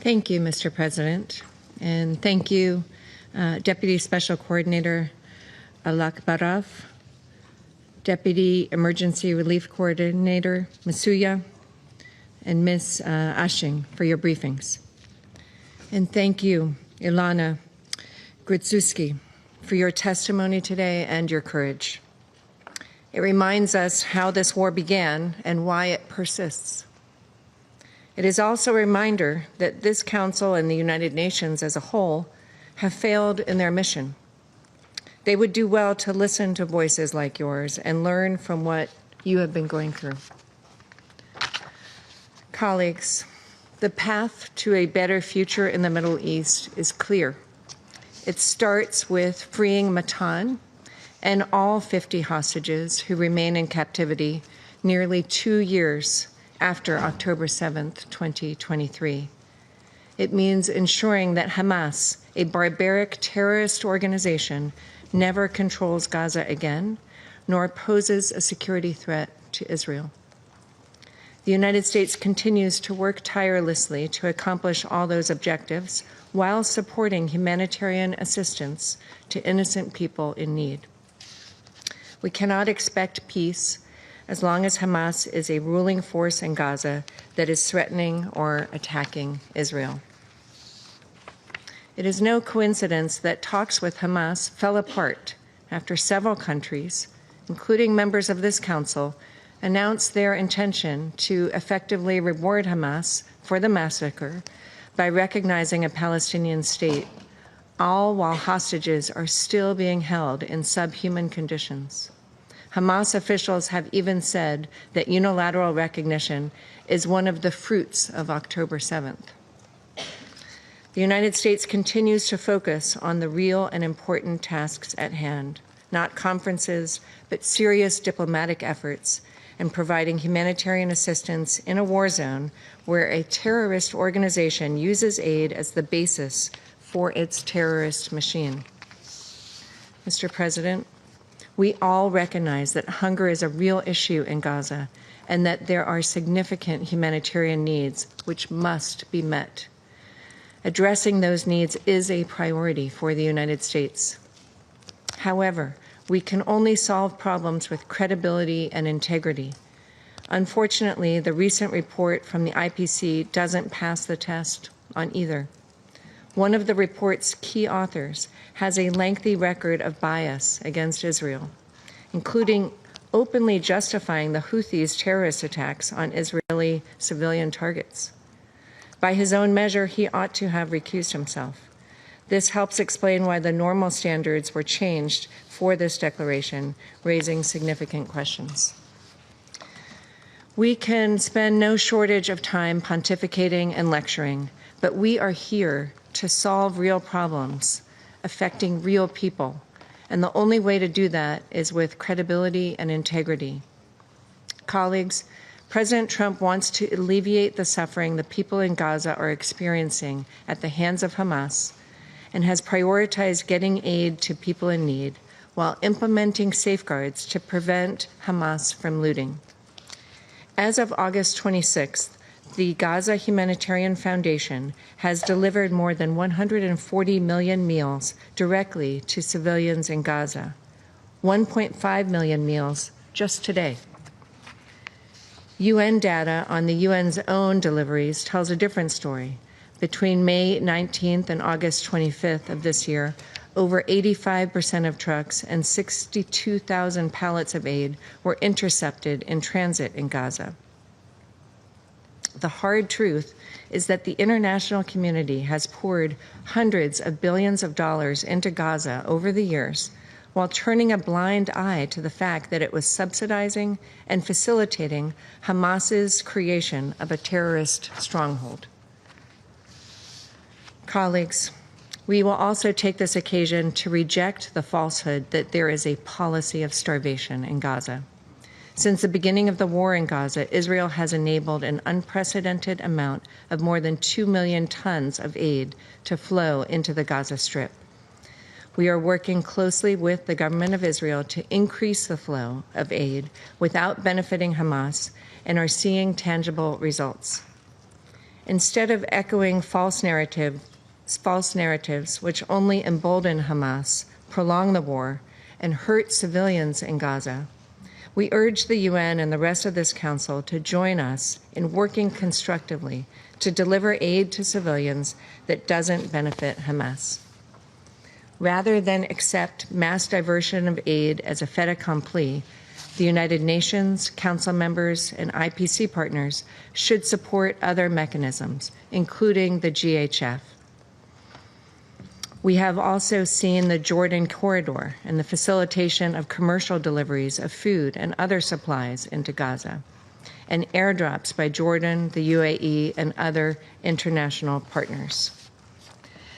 Thank you, Mr. President, and thank you, Deputy Special Coordinator Alakbarov, Deputy Emergency Relief Coordinator Masuya, and Ms. Ashing for your briefings. And thank you, Ilana Grudzuski, for your testimony today and your courage. It reminds us how this war began and why it persists. It is also a reminder that this Council and the United Nations as a whole have failed in their mission. They would do well to listen to voices like yours and learn from what you have been going through. Colleagues, the path to a better future in the Middle East is clear. It starts with freeing Matan and all 50 hostages who remain in captivity nearly 2 years after October 7th, 2023. It means ensuring that Hamas, a barbaric terrorist organization, never controls Gaza again, nor poses a security threat to Israel. The United States continues to work tirelessly to accomplish all those objectives while supporting humanitarian assistance to innocent people in need. We cannot expect peace as long as Hamas is a ruling force in Gaza that is threatening or attacking Israel. It is no coincidence that talks with Hamas fell apart after several countries, including members of this Council, announced their intention to effectively reward Hamas for the massacre by recognizing a Palestinian state, all while hostages are still being held in subhuman conditions. Hamas officials have even said that unilateral recognition is one of the fruits of October 7th. The United States continues to focus on the real and important tasks at hand, not conferences, but serious diplomatic efforts and providing humanitarian assistance in a war zone where a terrorist organization uses aid as the basis for its terrorist machine. Mr. President, we all recognize that hunger is a real issue in Gaza and that there are significant humanitarian needs which must be met. Addressing those needs is a priority for the United States. However, we can only solve problems with credibility and integrity. Unfortunately, the recent report from the IPC doesn't pass the test on either. One of the report's key authors has a lengthy record of bias against Israel, including openly justifying the Houthis' terrorist attacks on Israeli civilian targets. By his own measure, he ought to have recused himself. This helps explain why the normal standards were changed for this declaration, raising significant questions. We can spend no shortage of time pontificating and lecturing, but we are here to solve real problems affecting real people, and the only way to do that is with credibility and integrity. Colleagues, President Trump wants to alleviate the suffering the people in Gaza are experiencing at the hands of Hamas and has prioritized getting aid to people in need while implementing safeguards to prevent Hamas from looting. As of August 26th, the Gaza Humanitarian Foundation has delivered more than 140 million meals directly to civilians in Gaza, 1.5 million meals just today. UN data on the UN's own deliveries tells a different story. Between May 19th and August 25th of this year, over 85% of trucks and 62,000 pallets of aid were intercepted in transit in Gaza. The hard truth is that the international community has poured hundreds of billions of dollars into Gaza over the years, while turning a blind eye to the fact that it was subsidizing and facilitating Hamas's creation of a terrorist stronghold. Colleagues, we will also take this occasion to reject the falsehood that there is a policy of starvation in Gaza. Since the beginning of the war in Gaza, Israel has enabled an unprecedented amount of more than 2 million tons of aid to flow into the Gaza Strip. We are working closely with the government of Israel to increase the flow of aid without benefiting Hamas and are seeing tangible results. Instead of echoing false narratives which only embolden Hamas, prolong the war, and hurt civilians in Gaza, we urge the UN and the rest of this Council to join us in working constructively to deliver aid to civilians that doesn't benefit Hamas. Rather than accept mass diversion of aid as a fait accompli, the United Nations, Council members, and IPC partners should support other mechanisms, including the GHF. We have also seen the Jordan corridor and the facilitation of commercial deliveries of food and other supplies into Gaza, and airdrops by Jordan, the UAE, and other international partners.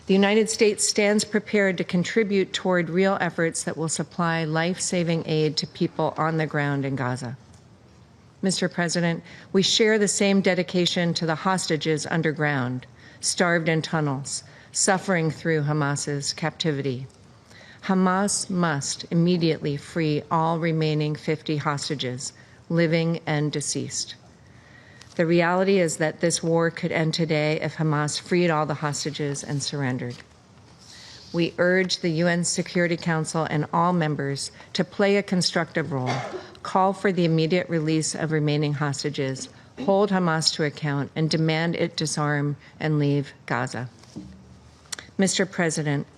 The United States stands prepared to contribute toward real efforts that will supply life-saving aid to people on the ground in Gaza. Mr. President, we share the same dedication to the hostages underground, starved in tunnels, suffering through Hamas's captivity. Hamas must immediately free all remaining 50 hostages, living and deceased. The reality is that this war could end today if Hamas freed all the hostages and surrendered. We urge the UN Security Council and all members to play a constructive role, call for the immediate release of remaining hostages, hold Hamas to account, and demand it disarm and leave Gaza. Mr. President,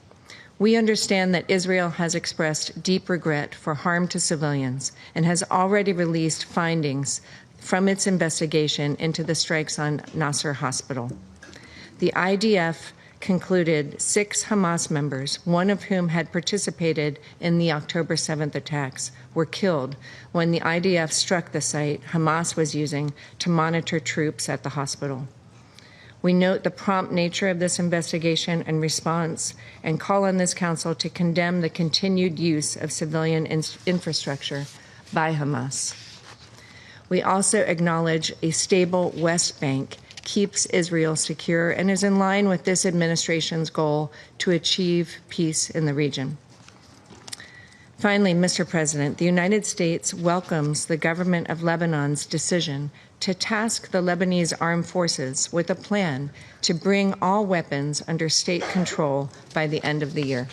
we understand that Israel has expressed deep regret for harm to civilians and has already released findings from its investigation into the strikes on Nasser Hospital. The IDF concluded 6 Hamas members, one of whom had participated in the October 7th attacks, were killed when the IDF struck the site Hamas was using to monitor troops at the hospital. We note the prompt nature of this investigation and response and call on this Council to condemn the continued use of civilian infrastructure by Hamas. We also acknowledge a stable West Bank keeps Israel secure and is in line with this administration's goal to achieve peace in the region. Finally, Mr. President, the United States welcomes the government of Lebanon's decision to task the Lebanese armed forces with a plan to bring all weapons under state control by the end of the year.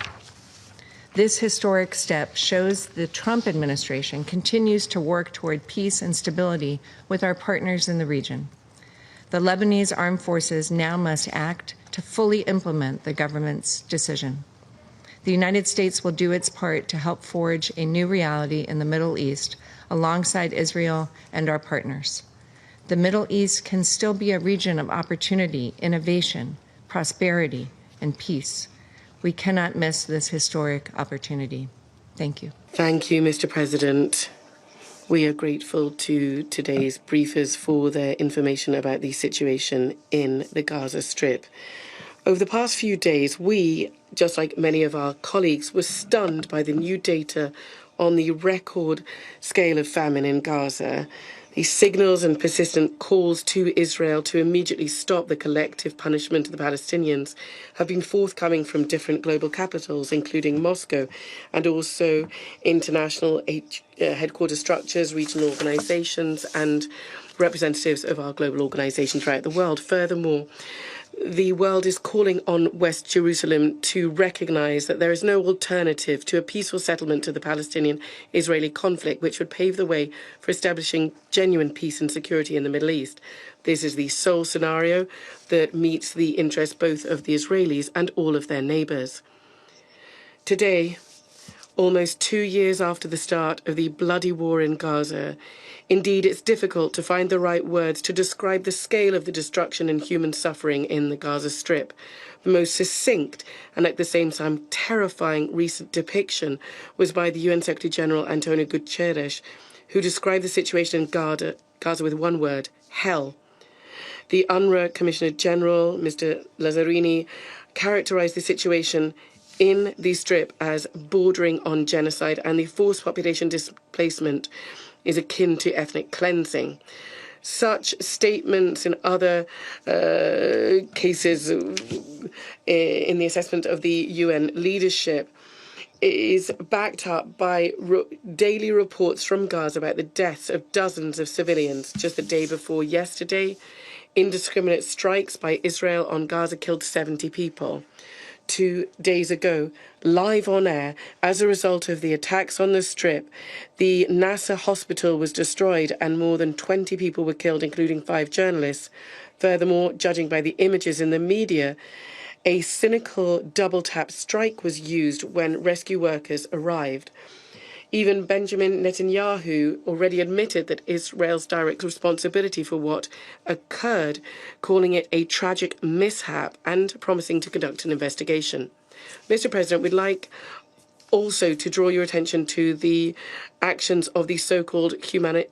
This historic step shows the Trump administration continues to work toward peace and stability with our partners in the region. The Lebanese armed forces now must act to fully implement the government's decision. The United States will do its part to help forge a new reality in the Middle East alongside Israel and our partners. The Middle East can still be a region of opportunity, innovation, prosperity, and peace. We cannot miss this historic opportunity. Thank you. Thank you, Mr. President. We are grateful to today's briefers for their information about the situation in the Gaza Strip. Over the past few days, we, just like many of our colleagues, were stunned by the new data on the record scale of famine in Gaza. These signals and persistent calls to Israel to immediately stop the collective punishment of the Palestinians have been forthcoming from different global capitals, including Moscow, and also international headquarter structures, regional organizations, and representatives of our global organizations throughout the world. Furthermore, the world is calling on West Jerusalem to recognize that there is no alternative to a peaceful settlement to the Palestinian-Israeli conflict, which would pave the way for establishing genuine peace and security in the Middle East. This is the sole scenario that meets the interests both of the Israelis and all of their neighbors. Today, almost 2 years after the start of the bloody war in Gaza, indeed, it's difficult to find the right words to describe the scale of the destruction and human suffering in the Gaza Strip. The most succinct and at the same time terrifying recent depiction was by the UN Secretary General Antonio Guterres, who described the situation in Gaza with one word: hell. The UNRWA Commissioner General, Mr. Lazzarini, characterized the situation in the Strip as bordering on genocide, and the forced population displacement is akin to ethnic cleansing. Such statements in other cases in the assessment of the UN leadership is backed up by daily reports from Gaza about the deaths of dozens of civilians. Just the day before yesterday, Indiscriminate strikes by Israel on Gaza killed 70 people. 2 days ago, live on air, as a result of the attacks on the Strip, the Nasser hospital was destroyed and more than 20 people were killed, including 5 journalists. Furthermore, judging by the images in the media, a cynical double-tap strike was used when rescue workers arrived. Even Benjamin Netanyahu already admitted that Israel's direct responsibility for what occurred, calling it a tragic mishap and promising to conduct an investigation. Mr. President, we'd like also to draw your attention to the actions of the so-called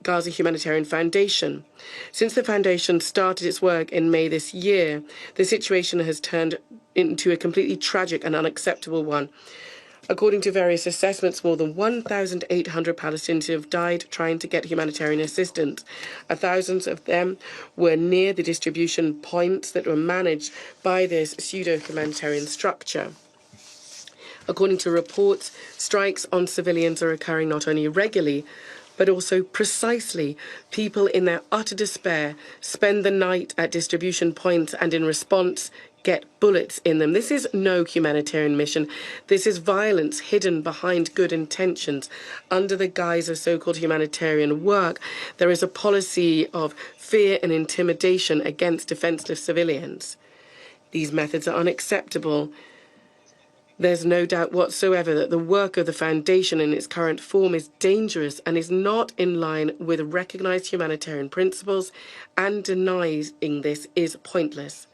Gaza Humanitarian Foundation. Since the foundation started its work in May this year, the situation has turned into a completely tragic and unacceptable one. According to various assessments, more than 1,800 Palestinians have died trying to get humanitarian assistance. Thousands of them were near the distribution points that were managed by this pseudo-humanitarian structure. According to reports, strikes on civilians are occurring not only regularly, but also precisely. People in their utter despair spend the night at distribution points and in response get bullets in them. This is no humanitarian mission. This is violence hidden behind good intentions. Under the guise of so-called humanitarian work, there is a policy of fear and intimidation against defenseless civilians. These methods are unacceptable. There's no doubt whatsoever that the work of the Foundation in its current form is dangerous and is not in line with recognized humanitarian principles, and denying this is pointless.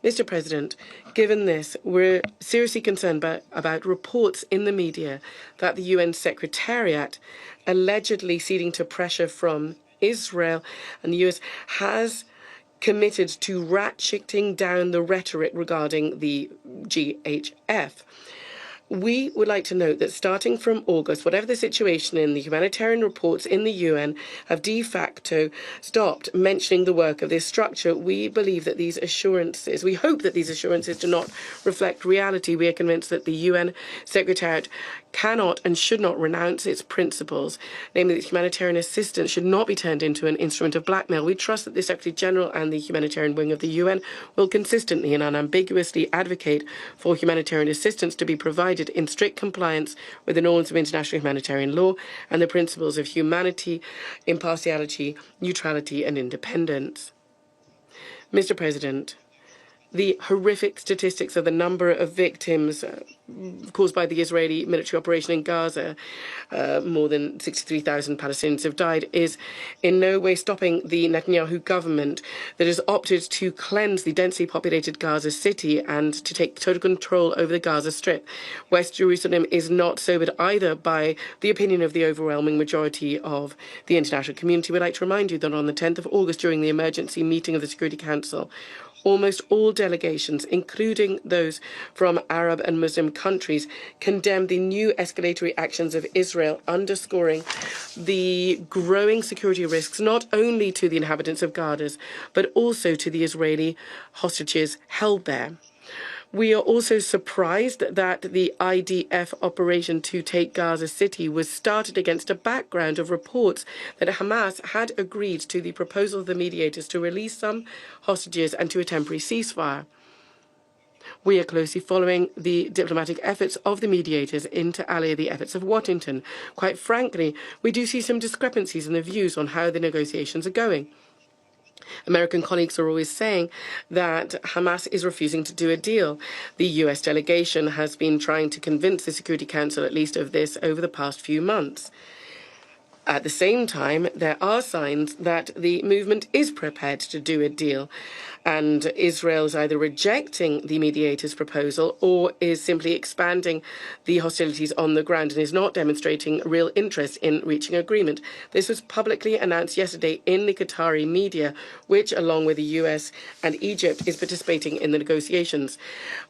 Mr. President, given this, we're seriously concerned about reports in the media that the UN Secretariat, allegedly ceding to pressure from Israel and the US, has committed to ratcheting down the rhetoric regarding the GHF. We would like to note that starting from August, whatever the situation in the humanitarian reports in the UN have de facto stopped mentioning the work of this structure. We believe that these assurances, we hope that these assurances do not reflect reality. We are convinced that the UN Secretariat cannot and should not renounce its principles, namely that humanitarian assistance should not be turned into an instrument of blackmail. We trust that the Secretary General and the humanitarian wing of the UN will consistently and unambiguously advocate for humanitarian assistance to be provided in strict compliance with the norms of international humanitarian law and the principles of humanity, impartiality, neutrality, and independence. Mr. President, the horrific statistics of the number of victims caused by the Israeli military operation in Gaza, more than 63,000 Palestinians have died, is in no way stopping the Netanyahu government that has opted to cleanse the densely populated Gaza city and to take total control over the Gaza Strip. West Jerusalem is not sobered either by the opinion of the overwhelming majority of the international community. We'd like to remind you that on the 10th of August, during the emergency meeting of the Security Council, almost all delegations, including those from Arab and Muslim countries, condemned the new escalatory actions of Israel, underscoring the growing security risks not only to the inhabitants of Gaza, but also to the Israeli hostages held there. We are also surprised that the IDF operation to take Gaza City was started against a background of reports that Hamas had agreed to the proposal of the mediators to release some hostages and to a temporary ceasefire. We are closely following the diplomatic efforts of the mediators, inter alia the efforts of Washington. Quite frankly, we do see some discrepancies in the views on how the negotiations are going. American colleagues are always saying that Hamas is refusing to do a deal. The US delegation has been trying to convince the Security Council at least of this over the past few months. At the same time, there are signs that the movement is prepared to do a deal, and Israel is either rejecting the mediators' proposal or is simply expanding the hostilities on the ground and is not demonstrating real interest in reaching agreement. This was publicly announced yesterday in the Qatari media, which, along with the US and Egypt, is participating in the negotiations.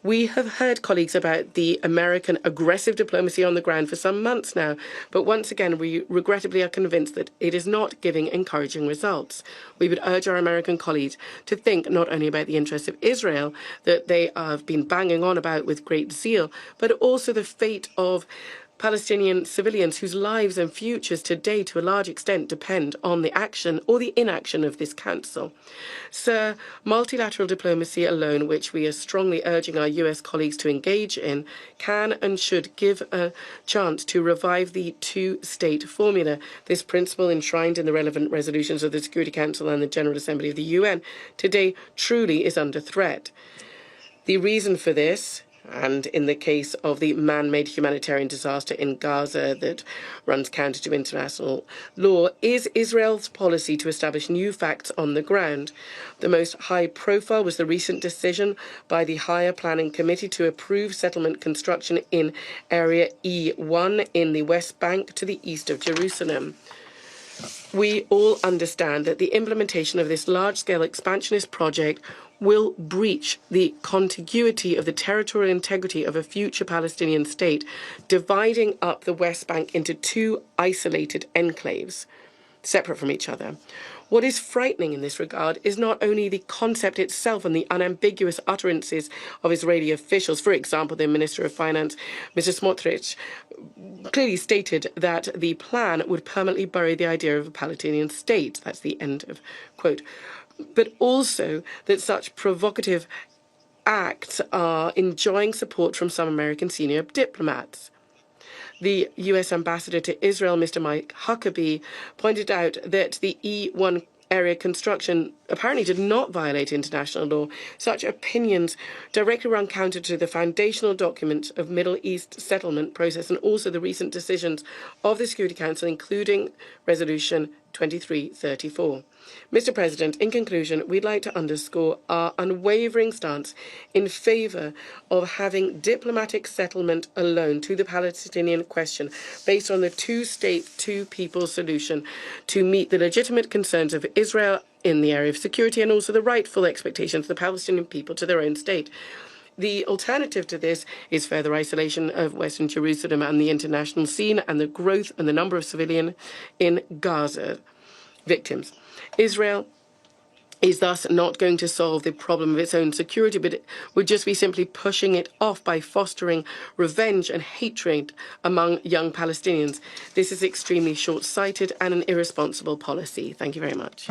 We have heard, colleagues, about the American aggressive diplomacy on the ground for some months now, but once again, we regrettably are convinced that it is not giving encouraging results. We would urge our American colleagues to think not only about the interests of Israel that they have been banging on about with great zeal, but also the fate of Palestinian civilians whose lives and futures today, to a large extent, depend on the action or the inaction of this council. Sir, multilateral diplomacy alone, which we are strongly urging our US colleagues to engage in, can and should give a chance to revive the two-state formula. This principle, enshrined in the relevant resolutions of the Security Council and the General Assembly of the UN, today truly is under threat. The reason for this, and in the case of the man-made humanitarian disaster in Gaza that runs counter to international law, is Israel's policy to establish new facts on the ground. The most high-profile was the recent decision by the Higher Planning Committee to approve settlement construction in Area E1 in the West Bank to the east of Jerusalem. We all understand that the implementation of this large-scale expansionist project will breach the contiguity of the territorial integrity of a future Palestinian state, dividing up the West Bank into two isolated enclaves, separate from each other. What is frightening in this regard is not only the concept itself and the unambiguous utterances of Israeli officials. For example, the Minister of Finance, Mr. Smotrich, clearly stated that the plan would permanently bury the idea of a Palestinian state. That's the end of quote. But also that such provocative acts are enjoying support from some American senior diplomats. The US ambassador to Israel, Mr. Mike Huckabee, pointed out that the E1 area construction apparently did not violate international law. Such opinions directly run counter to the foundational document of Middle East settlement process and also the recent decisions of the Security Council, including Resolution 2334. Mr. President, in conclusion, we'd like to underscore our unwavering stance in favour of having diplomatic settlement alone to the Palestinian question based on the two-state, two-people solution to meet the legitimate concerns of Israel in the area of security and also the rightful expectations of the Palestinian people to their own state. The alternative to this is further isolation of Western Jerusalem and the international scene and the growth and the number of civilian in Gaza victims. Israel is thus not going to solve the problem of its own security, but it would just be simply pushing it off by fostering revenge and hatred among young Palestinians. This is extremely short-sighted and an irresponsible policy. Thank you very much.